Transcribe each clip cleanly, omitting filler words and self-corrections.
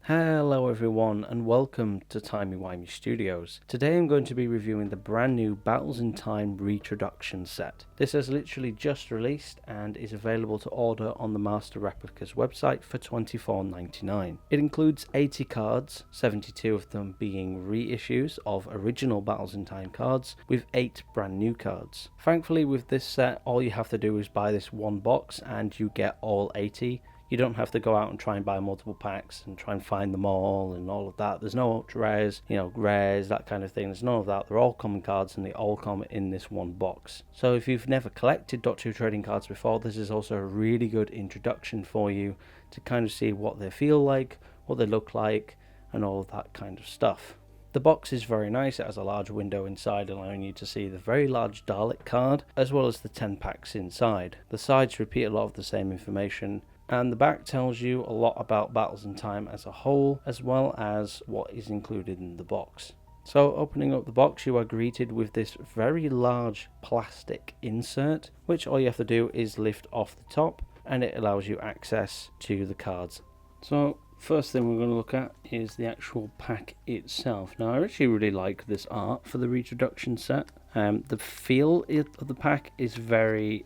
Hello everyone and welcome to Timey-Wimey Studios. Today I'm going to be reviewing the brand new Battles in Time Retroduction set. This has literally just released and is available to order on the Master Replicas website for $24.99. It includes 80 cards, 72 of them being reissues of original Battles in Time cards, with 8 brand new cards. Thankfully with this set all you have to do is buy this one box and you get all 80. You don't have to go out and try and buy multiple packs and try and find them all and all of that. There's no ultra rares, rares, that kind of thing. There's none of that. They're all common cards and they all come in this one box. So if you've never collected Doctor Who trading cards before, this is also a really good introduction for you to kind of see what they feel like, what they look like, and all of that kind of stuff. The box is very nice. It has a large window inside allowing you to see the very large Dalek card as well as the 10 packs inside. The sides repeat a lot of the same information, and the back tells you a lot about Battles in Time as a whole, as well as what is included in the box. So opening up the box, you are greeted with this very large plastic insert, which all you have to do is lift off the top and it allows you access to the cards. So first thing we're going to look at is the actual pack itself. Now I actually really like this art for the Retroduction set. The feel of the pack is very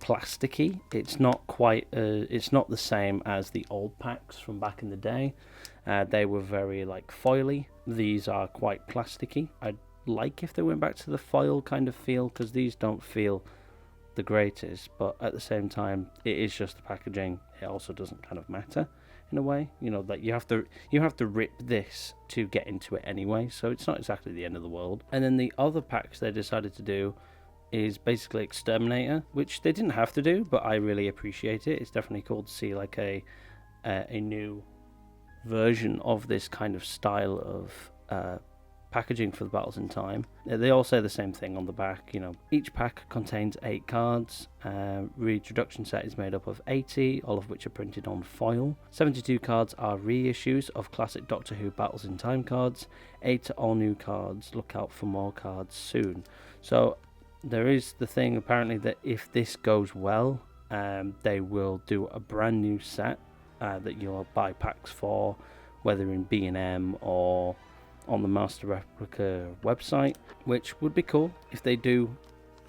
plasticky. It's not quite it's not the same as the old packs from back in the day. They were very foily. These are quite plasticky. I'd like if they went back to the foil kind of feel, because these don't feel the greatest, but at the same time it is just the packaging. It also doesn't kind of matter in a way, that you have to rip this to get into it anyway, so it's not exactly the end of the world. And then the other packs they decided to do is basically Exterminator, which they didn't have to do, but I really appreciate it. It's definitely cool to see a new version of this kind of style of packaging for the Battles in Time. They all say the same thing on the back. Each pack contains 8 cards. Retroduction set is made up of 80, all of which are printed on foil. 72 cards are reissues of classic Doctor Who Battles in Time cards. 8 are all new cards. Look out for more cards soon. So there is the thing apparently that if this goes well, they will do a brand new set that you'll buy packs for, whether in B&M or on the Master Replica website, which would be cool if they do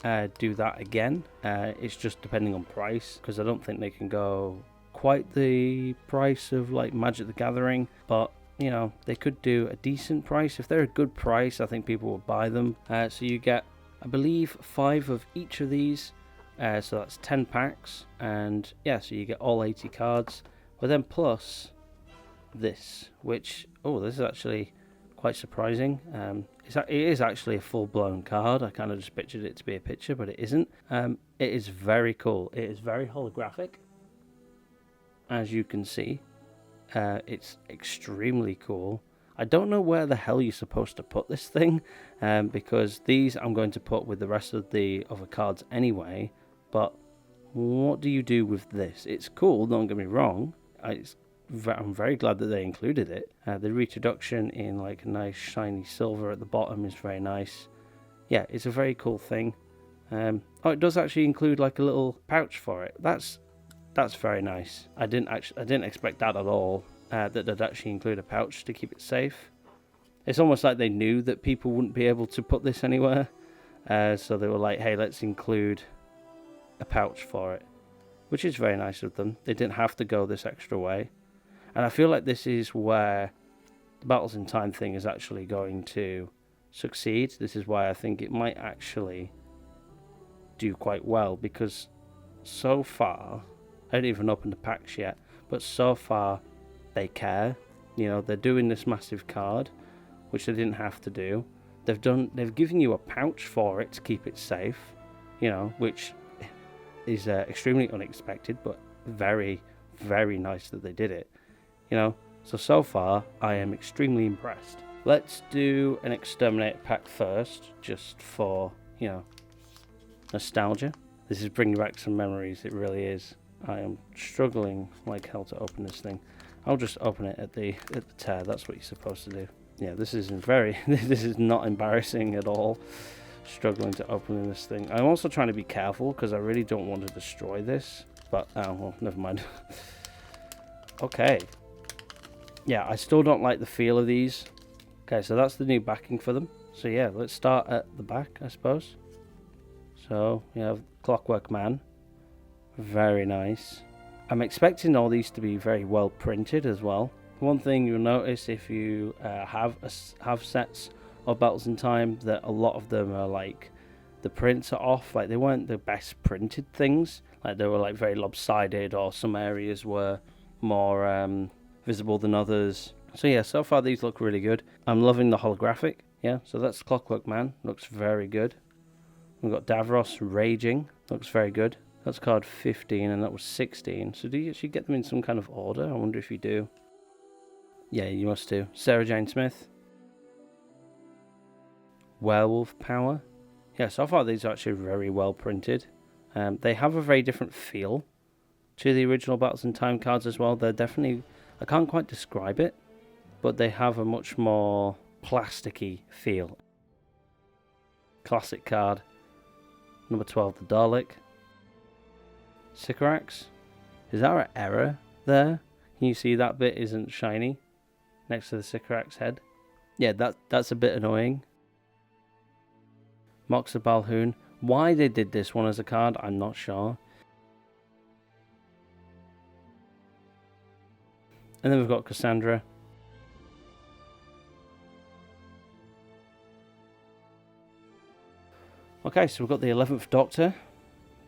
that again. It's just depending on price, because I don't think they can go quite the price of Magic the Gathering, but they could do a decent price. If they're a good price, I think people will buy them. So you get, I believe, 5 of each of these, so that's 10 packs, and yeah, so you get all 80 cards, but then plus this, which, this is actually quite surprising. It is actually a full-blown card. I kind of just pictured it to be a picture, but it isn't. It is very cool. It is very holographic, as you can see. It's extremely cool. I don't know where the hell you're supposed to put this thing, because these I'm going to put with the rest of the other cards anyway, but what do you do with this? It's cool, don't get me wrong. I'm very glad that they included it. The Retroduction in a nice shiny silver at the bottom is very nice. Yeah, it's a very cool thing. It does actually include a little pouch for it. That's very nice. I didn't expect that at all. That they'd actually include a pouch to keep it safe. It's almost like they knew that people wouldn't be able to put this anywhere, so they were like, hey, let's include a pouch for it, which is very nice of them. They didn't have to go this extra way, and I feel like this is where the Battles in Time thing is actually going to succeed. This is why I think it might actually do quite well, because so far, I haven't even opened the packs yet, but so far they care. They're doing this massive card, which they didn't have to do. They've given you a pouch for it to keep it safe, which is extremely unexpected, but very, very nice that they did it. So far I am extremely impressed. Let's do an Exterminator pack first, just for nostalgia. This is bringing back some memories. It really is. I am struggling like hell to open this thing. I'll just open it at the tear. That's what you're supposed to do. Yeah, this is not embarrassing at all. Struggling to open this thing. I'm also trying to be careful because I really don't want to destroy this. But, oh, well, never mind. Okay. Yeah, I still don't like the feel of these. Okay, so that's the new backing for them. So yeah, let's start at the back, I suppose. So you have Clockwork Man. Very nice. I'm expecting all these to be very well printed as well. One thing you'll notice if you have sets of Battles in Time, that a lot of them are like, the prints are off. Like, they weren't the best printed things. Like, they were like very lopsided, or some areas were more visible than others. So yeah, so far these look really good. I'm loving the holographic. Yeah, so that's Clockwork Man. Looks very good. We've got Davros Raging. Looks very good. That's card 15 and that was 16. So do you actually get them in some kind of order? I wonder if you do. Yeah, you must do. Sarah Jane Smith. Werewolf Power. Yeah, so far these are actually very well printed. They have a very different feel to the original Battles in Time cards as well. They're definitely, I can't quite describe it, but they have a much more plasticky feel. Classic card. Number 12, the Dalek. Sycorax. Is there an error there? Can you see that bit isn't shiny next to the Sycorax head? Yeah, that's a bit annoying. Moxa Balhoun. Why they did this one as a card, I'm not sure. And then we've got Cassandra. Okay, so we've got the 11th Doctor.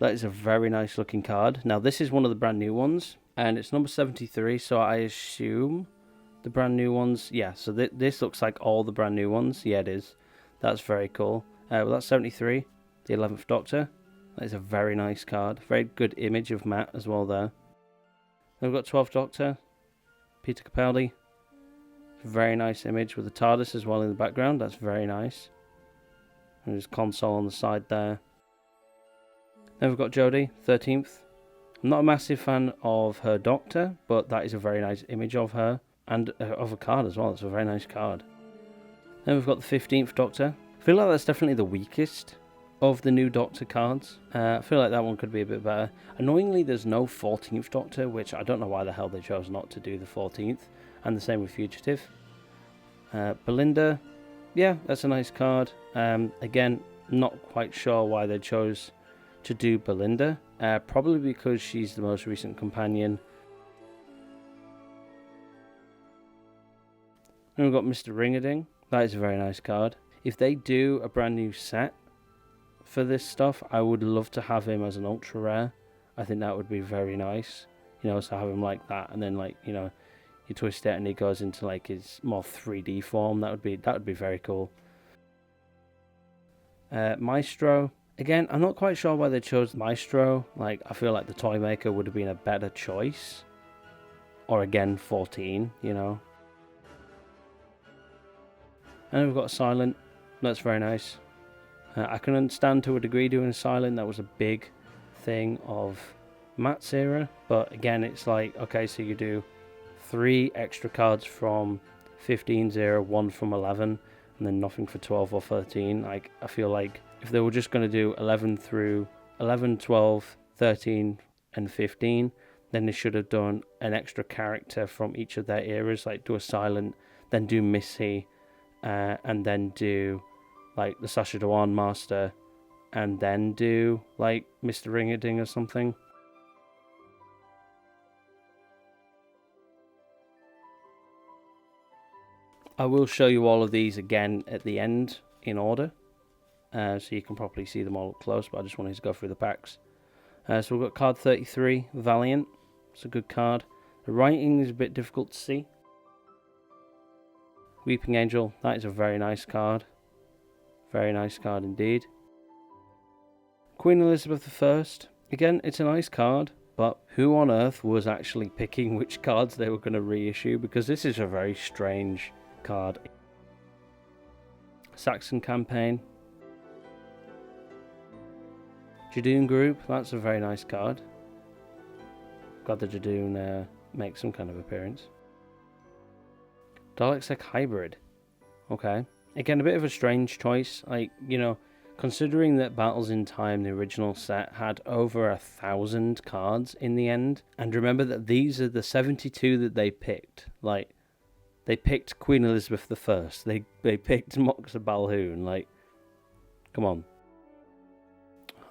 That is a very nice looking card. Now, this is one of the brand new ones, and it's number 73, so I assume the brand new ones. Yeah, so this looks like all the brand new ones. Yeah, it is. That's very cool. Well, that's 73, the 11th Doctor. That is a very nice card. Very good image of Matt as well there. Then we've got 12th Doctor, Peter Capaldi. Very nice image with the TARDIS as well in the background. That's very nice. And his console on the side there. Then we've got Jodie, 13th. I'm not a massive fan of her Doctor, but that is a very nice image of her. And of a card as well. It's a very nice card. Then we've got the 15th Doctor. I feel like that's definitely the weakest of the new Doctor cards. I feel like that one could be a bit better. Annoyingly, there's no 14th Doctor, which I don't know why the hell they chose not to do the 14th. And the same with Fugitive. Belinda. Yeah, that's a nice card. Again, not quite sure why they chose to do Belinda. Probably because she's the most recent companion. And we've got Mr. Ring-a-Ding. That is a very nice card. If they do a brand new set for this stuff, I would love to have him as an ultra rare. I think that would be very nice. You know, so have him like that, and then like, you know, you twist it and he goes into like his more 3D form. That would be very cool. Maestro. Again, I'm not quite sure why they chose Maestro. Like, I feel like the Toymaker would have been a better choice. Or again, 14, you know. And we've got a Silent. That's very nice. I can understand to a degree doing a Silent. That was a big thing of Matt's era. But again, it's like, okay, so you do 3 extra cards from 15's era, 1 from 11, and then nothing for 12 or 13. Like, I feel like if they were just going to do 11 through 11, 12, 13, and 15, then they should have done an extra character from each of their eras. Like, do a Silent, then do Missy, and then do like the Sacha Dhawan Master, and then do like Mr. Ring-a-Ding or something. I will show you all of these again at the end in order, so you can probably see them all up close, but I just wanted to go through the packs. So we've got card 33, Valiant. It's a good card. The writing is a bit difficult to see. Weeping Angel, that is a very nice card. Very nice card indeed. Queen Elizabeth I. Again, it's a nice card, but who on earth was actually picking which cards they were going to reissue? Because this is a very strange card. Saxon Campaign. Jadoon Group, that's a very nice card. Glad the Jadoon makes some kind of appearance. Dalek Hybrid. Okay. Again, a bit of a strange choice. Like, you know, considering that Battles in Time, the original set, had over 1,000 cards in the end. And remember that these are the 72 that they picked. Like, They picked Queen Elizabeth I. They picked Moxa Balhoun. Like, come on.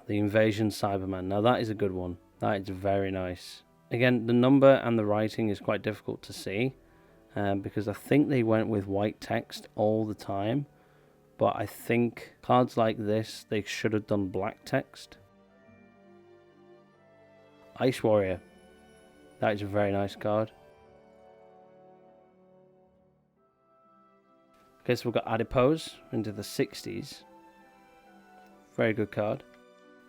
The Invasion Cyberman. Now that is a good one. That is very nice. Again, the number and the writing is quite difficult to see. Because I think they went with white text all the time. But I think cards like this, they should have done black text. Ice Warrior. That is a very nice card. Okay, so we've got Adipose into the 60s. Very good card.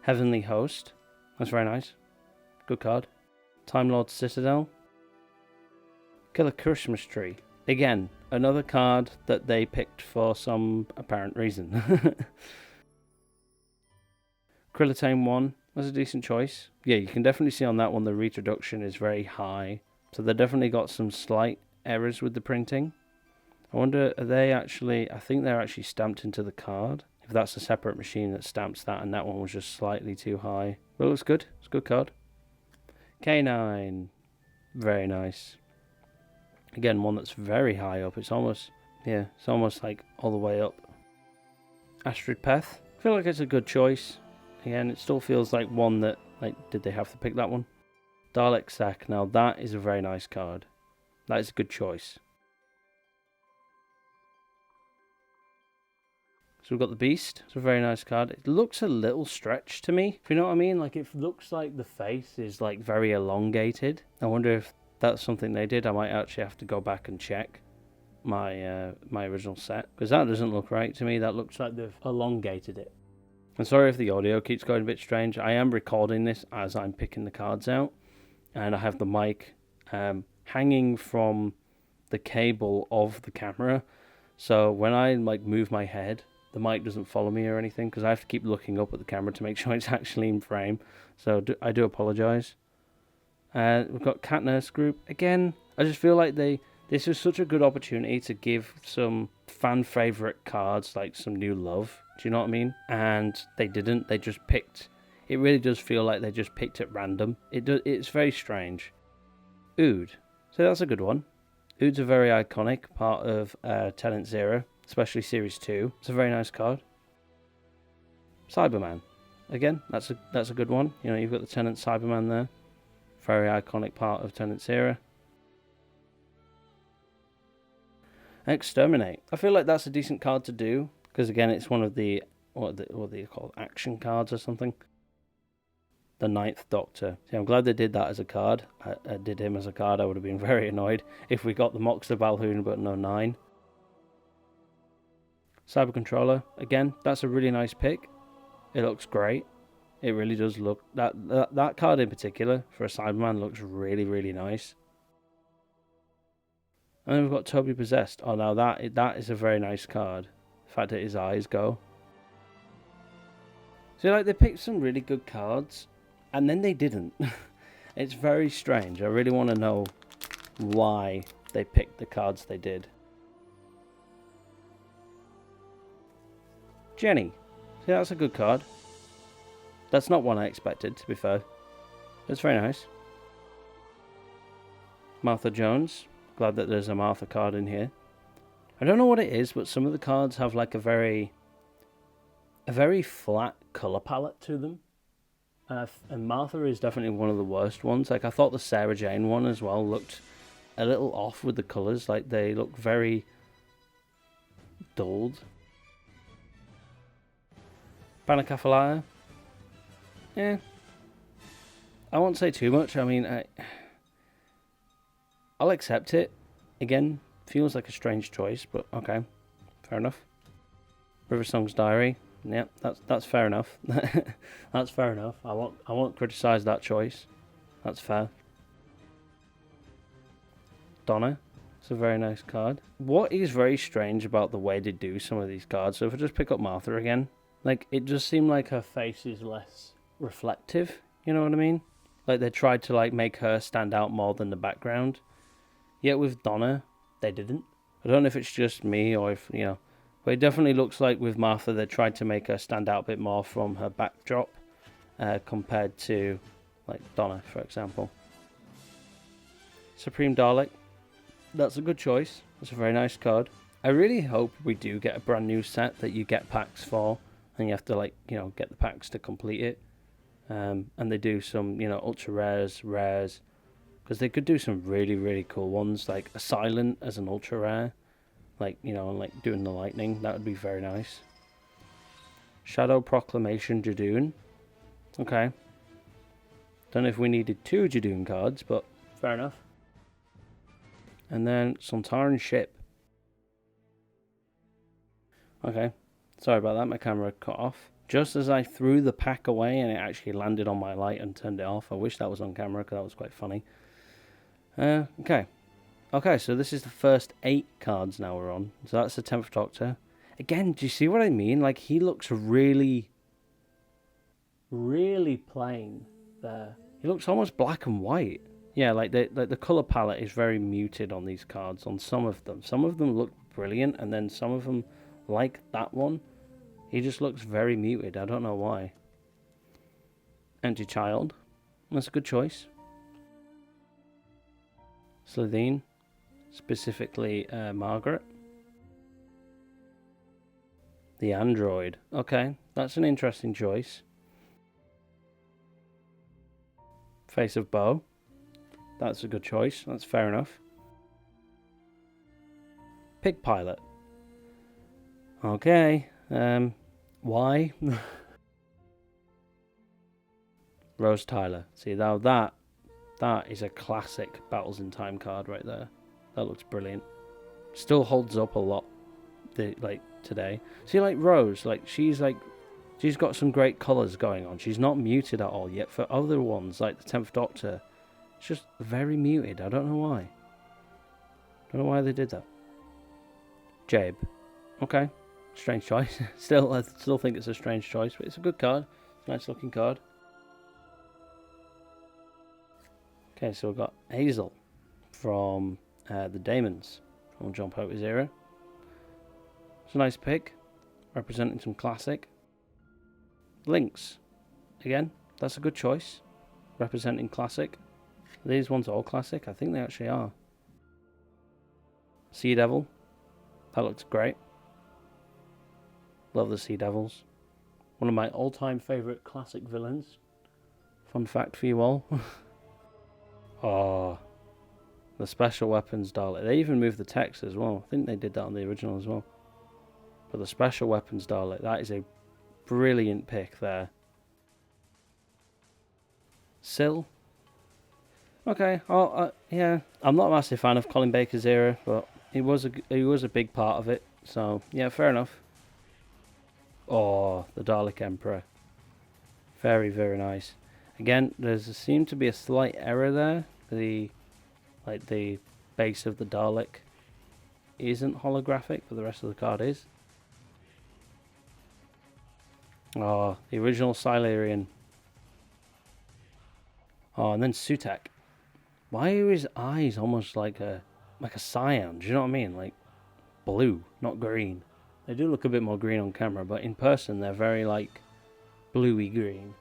Heavenly Host. That's very nice. Good card. Time Lord Citadel. Killer Christmas Tree. Again, another card that they picked for some apparent reason. Krillitane 1. That's a decent choice. Yeah, you can definitely see on that one the retroduction is very high. So they definitely got some slight errors with the printing. I wonder, are they actually... I think they're actually stamped into the card. If that's a separate machine that stamps that and that one was just slightly too high. But it looks good. It's a good card. K9. Very nice. Again, one that's very high up. It's almost... yeah, it's almost like all the way up. Astrid Peth. I feel like it's a good choice. Again, it still feels like one that... like, did they have to pick that one? Dalek Sack. Now, that is a very nice card. That is a good choice. So we've got the Beast. It's a very nice card. It looks a little stretched to me, if you know what I mean. Like, it looks like the face is, like, very elongated. I wonder if that's something they did. I might actually have to go back and check my my original set, because that doesn't look right to me. That looks like they've elongated it. I'm sorry if the audio keeps going a bit strange. I am recording this as I'm picking the cards out, and I have the mic hanging from the cable of the camera. So when I like move my head, the mic doesn't follow me or anything, because I have to keep looking up at the camera to make sure it's actually in frame. So I do apologise. We've got Cat Nurse Group. Again, I just feel like this was such a good opportunity to give some fan favourite cards like some new love. Do you know what I mean? And they didn't. They just picked... it really does feel like they just picked at random. It's very strange. Ood. So that's a good one. Ood's a very iconic part of Tenant Zero, especially Series 2. It's a very nice card. Cyberman. Again, that's a good one. You know, you've got the Tenant Cyberman there. Very iconic part of Tenant Zero. Exterminate. I feel like that's a decent card to do, because again, it's one of the what do you call it? Action cards or something. The Ninth Doctor. See, I'm glad they did that as a card. I did him as a card. I would have been very annoyed if we got the Moxa Balhoun but no 9. Cyber Controller. Again, that's a really nice pick. It looks great. It really does look... That card in particular, for a Cyberman, looks really, really nice. And then we've got Toby Possessed. Oh, now that is a very nice card. The fact that his eyes go. So, like, they picked some really good cards, and then they didn't. It's very strange. I really want to know why they picked the cards they did. Jenny. See, that's a good card. That's not one I expected, to be fair. It's very nice. Martha Jones. Glad that there's a Martha card in here. I don't know what it is, but some of the cards have like a very flat colour palette to them. And Martha is definitely one of the worst ones. Like, I thought the Sarah Jane one as well looked a little off with the colours. Like, they look very dulled. Banacafalaya. Yeah. I won't say too much. I mean, I'll accept it. Again, feels like a strange choice, but okay. Fair enough. River Song's Diary. Yeah, that's fair enough. That's fair enough. I won't criticise that choice. That's fair. Donna. It's a very nice card. What is very strange about the way they do some of these cards, so if I just pick up Martha again, like, it just seemed like her face is less reflective, you know what I mean? Like, they tried to, like, make her stand out more than the background. Yet with Donna, they didn't. I don't know if it's just me or if, you know, but it definitely looks like with Martha, they tried to make her stand out a bit more from her backdrop compared to, like, Donna, for example. Supreme Dalek. That's a good choice. That's a very nice card. I really hope we do get a brand new set that you get packs for, and you have to, like, you know, get the packs to complete it. And they do some, you know, ultra rares, because they could do some really, really cool ones, like a silent as an ultra rare, like, you know, like doing the lightning. That would be very nice. Shadow Proclamation Jadoon. Okay. Don't know if we needed 2 Jadoon cards, but fair enough. And then Sontaran Ship. Okay. Sorry about that, my camera cut off. Just as I threw the pack away and it actually landed on my light and turned it off. I wish that was on camera because that was quite funny. Okay. Okay, so this is the first 8 cards now we're on. So that's the 10th Doctor. Again, do you see what I mean? Like, he looks really, really plain there. He looks almost black and white. Yeah, like the colour palette is very muted on these cards, on some of them. Some of them look brilliant, and then some of them, like that one, he just looks very muted. I don't know why. Empty Child. That's a good choice. Slitheen. Specifically Margaret. The Android. Okay, that's an interesting choice. Face of Bow. That's a good choice. That's fair enough. Pig Pilot. Okay. Why? Rose Tyler. See, now that is a classic Battles in Time card right there. That looks brilliant. Still holds up a lot, like today. See, like Rose, like she's got some great colours going on. She's not muted at all yet. For other ones, like the 10th Doctor, it's just very muted. I don't know why. Don't know why they did that. Jabe. Okay. Strange choice. I still think it's a strange choice, but it's a good card. It's a nice looking card. Okay, so we've got Hazel from the Daemons from John Potter's era. It's a nice pick, representing some classic. Lynx. Again, that's a good choice, representing classic. These ones are all classic. I think they actually are. Sea Devil. That looks great. Love the Sea Devils. One of my all-time favourite classic villains. Fun fact for you all. Oh, the Special Weapons Dalek. They even moved the text as well. I think they did that on the original as well. But the Special Weapons Dalek, that is a brilliant pick there. Syl. Okay, yeah. I'm not a massive fan of Colin Baker's era, but he was a big part of it. So, yeah, fair enough. Oh, the Dalek Emperor. Very, very nice. Again, there seemed to be a slight error there. The base of the Dalek isn't holographic, but the rest of the card is. Oh, the original Silurian. Oh, and then Sutek. Why are his eyes almost like a cyan? Do you know what I mean? Like blue, not green. They do look a bit more green on camera, but in person they're very like bluey green.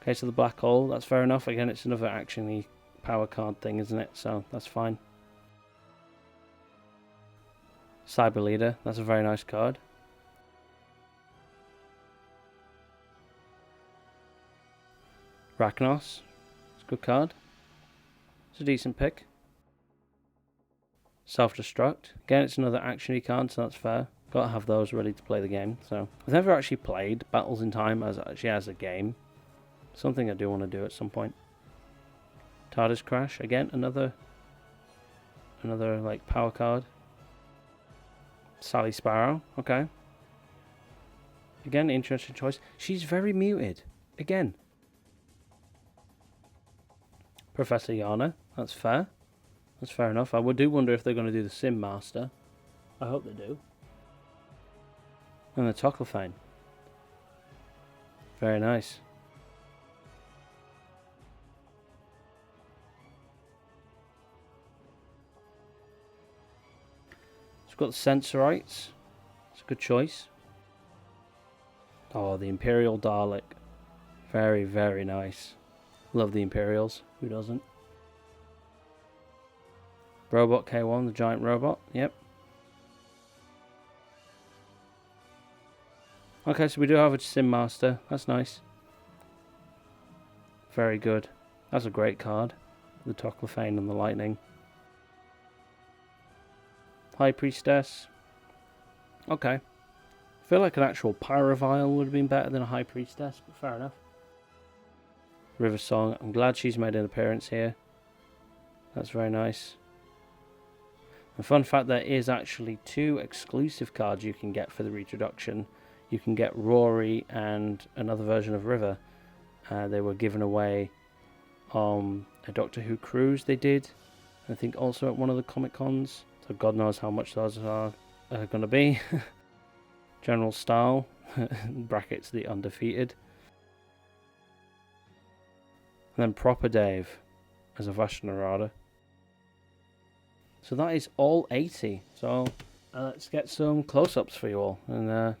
Okay, so the Black Hole, that's fair enough. Again, it's another action-y power card thing, isn't it? So that's fine. Cyber Leader, that's a very nice card. Rachnos, it's a good card. It's a decent pick. Self-Destruct, again, it's another action-y card, so that's fair. Got to have those ready to play the game. So I've never actually played Battles in Time as a game. Something I do want to do at some point. TARDIS Crash, again, another like power card. Sally Sparrow, okay. Again, interesting choice. She's very muted. Again. Professor Yana, that's fair. That's fair enough. I do wonder if they're going to do the Sim Master. I hope they do. And the Toclafane. Very nice. We've got the Sensorites. It's a good choice. Oh, the Imperial Dalek. Very, very nice. Love the Imperials. Who doesn't? Robot K1, the giant robot. Yep. Okay, so we do have a Sim Master. That's nice. Very good. That's a great card. The Toclafane and the Lightning. High Priestess. Okay. I feel like an actual Pyrovile would have been better than a High Priestess, but fair enough. River Song. I'm glad she's made an appearance here. That's very nice. And fun fact, there is actually 2 exclusive cards you can get for the Retroduction. You can get Rory and another version of River. They were given away on a Doctor Who cruise they did. I think also at one of the Comic Cons. So God knows how much those are going to be. General Style, brackets the undefeated. And then Proper Dave as a Vashnarada. So that is all 80. So let's get some close-ups for you all. And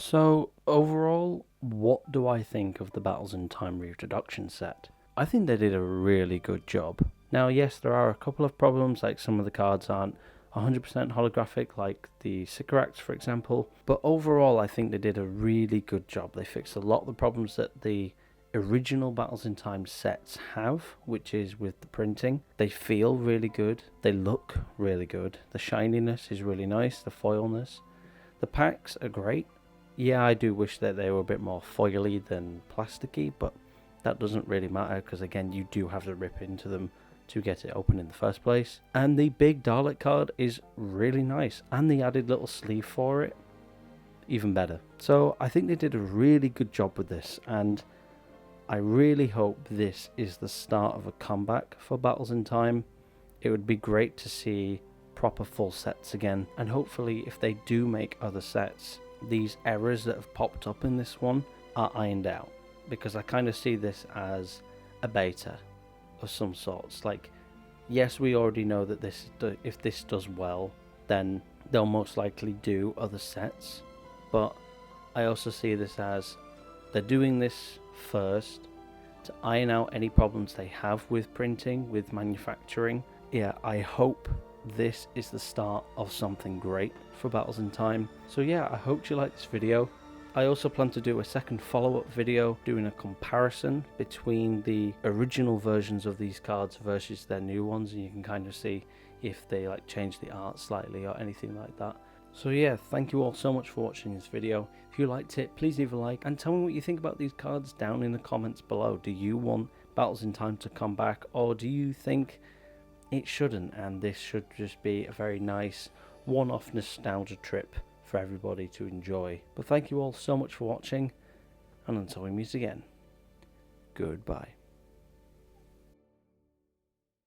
So overall, what do I think of the Battles in Time Retroduction set? I think they did a really good job. Now, yes, there are a couple of problems, like some of the cards aren't 100% holographic, like the Sycorax, for example. But overall, I think they did a really good job. They fixed a lot of the problems that the original Battles in Time sets have, which is with the printing. They feel really good. They look really good. The shininess is really nice. The foilness. The packs are great. Yeah, I do wish that they were a bit more foily than plasticky, but that doesn't really matter because, again, you do have to rip into them to get it open in the first place. And the big Dalek card is really nice, and the added little sleeve for it, even better. So I think they did a really good job with this, and I really hope this is the start of a comeback for Battles in Time. It would be great to see proper full sets again, and hopefully if they do make other sets, these errors that have popped up in this one are ironed out, because I kind of see this as a beta of some sorts. Like, yes, we already know that if this does well, then they'll most likely do other sets, but I also see this as they're doing this first to iron out any problems they have with printing, with manufacturing. Yeah, I hope this is the start of something great for Battles in Time. So yeah, I hope you like this video. I also plan to do a second follow-up video doing a comparison between the original versions of these cards versus their new ones, and you can kind of see if they like change the art slightly or anything like that. So yeah, thank you all so much for watching this video. If you liked it, please leave a like and tell me what you think about these cards down in the comments below. Do you want Battles in Time to come back, or do you think it shouldn't, and this should just be a very nice one-off nostalgia trip for everybody to enjoy? But thank you all so much for watching, and until we meet again, goodbye.